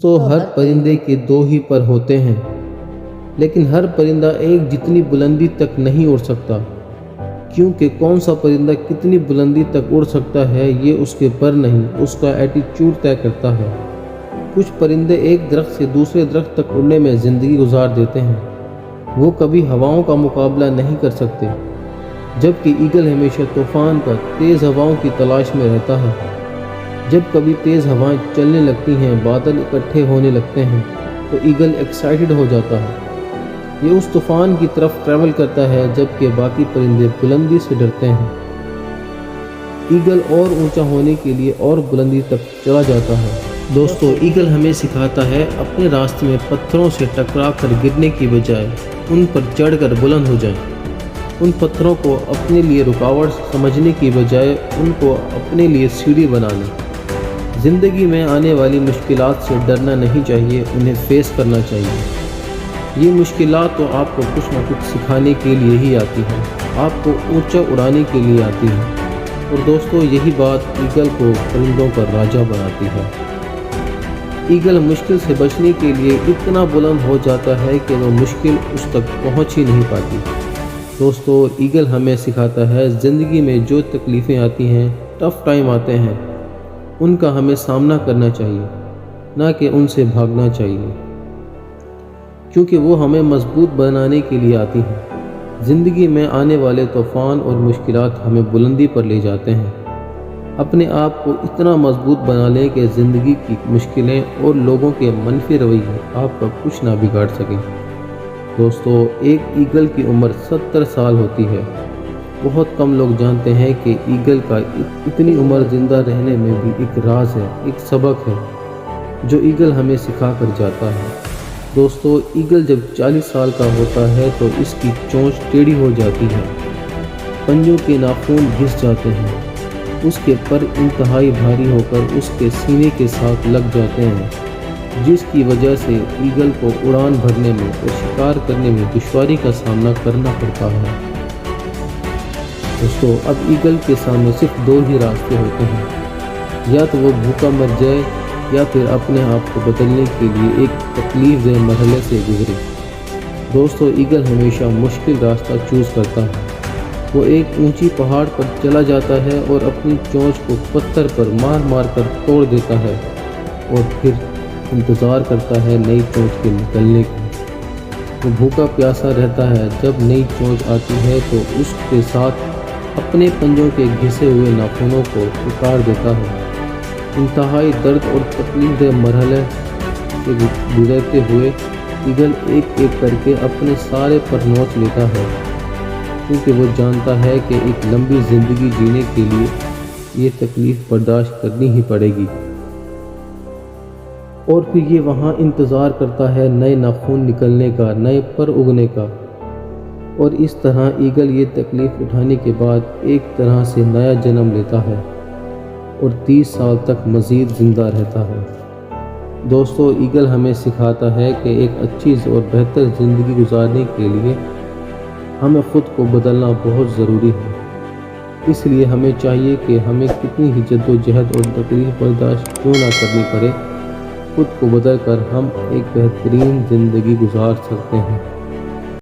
तो हर परिंदे के दो ही पर होते हैं, लेकिन हर परिंदा एक जितनी बुलंदी तक नहीं उड़ सकता, क्योंकि कौन सा परिंदा कितनी बुलंदी तक उड़ सकता है ये उसके पर नहीं, उसका एटीट्यूड तय करता है। कुछ परिंदे एक दरख्त से दूसरे दरख्त तक उड़ने में ज़िंदगी गुजार देते हैं, वो कभी हवाओं का मुकाबला नहीं कर सकते, जबकि ईगल हमेशा तूफ़ान का तेज़ हवाओं की तलाश में रहता है। जब कभी तेज़ हवाएं चलने लगती हैं, बादल इकट्ठे होने लगते हैं, तो ईगल एक्साइटेड हो जाता है। ये उस तूफ़ान की तरफ ट्रैवल करता है, जबकि बाकी परिंदे बुलंदी से डरते हैं। ईगल और ऊंचा होने के लिए और बुलंदी तक चला जाता है। दोस्तों, ईगल हमें सिखाता है अपने रास्ते में पत्थरों से टकरा कर गिरने की बजाय उन पर चढ़कर बुलंद हो जाएं। उन पत्थरों को अपने लिए रुकावट समझने की बजाय उनको अपने लिए सीढ़ी बना लें। ज़िंदगी में आने वाली मुश्किलात से डरना नहीं चाहिए, उन्हें फेस करना चाहिए। ये मुश्किलात तो आपको कुछ ना कुछ सिखाने के लिए ही आती हैं, आपको ऊंचा उड़ाने के लिए आती हैं। और दोस्तों, यही बात ईगल को परिंदों का राजा बनाती है। ईगल मुश्किल से बचने के लिए इतना बुलंद हो जाता है कि वो मुश्किल उस तक पहुंच ही नहीं पाती। दोस्तों, ईगल हमें सिखाता है ज़िंदगी में जो तकलीफ़ें आती हैं, टफ़ टाइम आते हैं, उनका हमें सामना करना चाहिए, ना कि उनसे भागना चाहिए, क्योंकि वो हमें मजबूत बनाने के लिए आती हैं। ज़िंदगी में आने वाले तूफ़ान और मुश्किलात हमें बुलंदी पर ले जाते हैं। अपने आप को इतना मजबूत बना लें कि ज़िंदगी की मुश्किलें और लोगों के मनफी रवैये आपका कुछ ना बिगाड़ सकें। दोस्तों, एक ईगल की उम्र 70 साल होती है। बहुत कम लोग जानते हैं कि ईगल का इतनी उम्र ज़िंदा रहने में भी एक राज है, एक सबक है जो ईगल हमें सिखा कर जाता है। दोस्तों, ईगल जब 40 साल का होता है तो इसकी चोंच टेढ़ी हो जाती है, पंजों के नाखून घिस जाते हैं, उसके पर इंतहाई भारी होकर उसके सीने के साथ लग जाते हैं, जिसकी वजह से ईगल को उड़ान भरने में और शिकार करने में दुश्वारी का सामना करना पड़ता है। दोस्तों, अब ईगल के सामने सिर्फ दो ही रास्ते होते हैं, या तो वो भूखा मर जाए या फिर अपने आप को बदलने के लिए एक तकलीफदेह मरहले से गुजरे। दोस्तों, ईगल हमेशा मुश्किल रास्ता चूज़ करता है। वो एक ऊंची पहाड़ पर चला जाता है और अपनी चोंच को पत्थर पर मार मार कर तोड़ देता है और फिर इंतज़ार करता है नई चोंच के निकलने की। वो भूखा प्यासा रहता है। जब नई चोंच आती है तो उसके साथ अपने पंजों के घिसे हुए नाखूनों को उतार देता है। इंतहाई दर्द और तकलीफदेह मरहले से गुजरते हुए ईगल एक एक करके अपने सारे पर नोच लेता है, क्योंकि वो जानता है कि एक लंबी ज़िंदगी जीने के लिए ये तकलीफ़ बर्दाश्त करनी ही पड़ेगी। और फिर ये वहाँ इंतज़ार करता है नए नाखून निकलने का, नए पर उगने का। और इस तरह ईगल ये तकलीफ़ उठाने के बाद एक तरह से नया जन्म लेता है और 30 साल तक मज़ीद ज़िंदा रहता है। दोस्तों, ईगल हमें सिखाता है कि एक अच्छी और बेहतर ज़िंदगी गुजारने के लिए हमें ख़ुद को बदलना बहुत ज़रूरी है। इसलिए हमें चाहिए कि हमें कितनी ही जद्दोजहद और तकलीफ़ बर्दाश्त क्यों ना करनी पड़े, खुद को बदल कर हम एक बेहतरीन ज़िंदगी गुजार सकते हैं।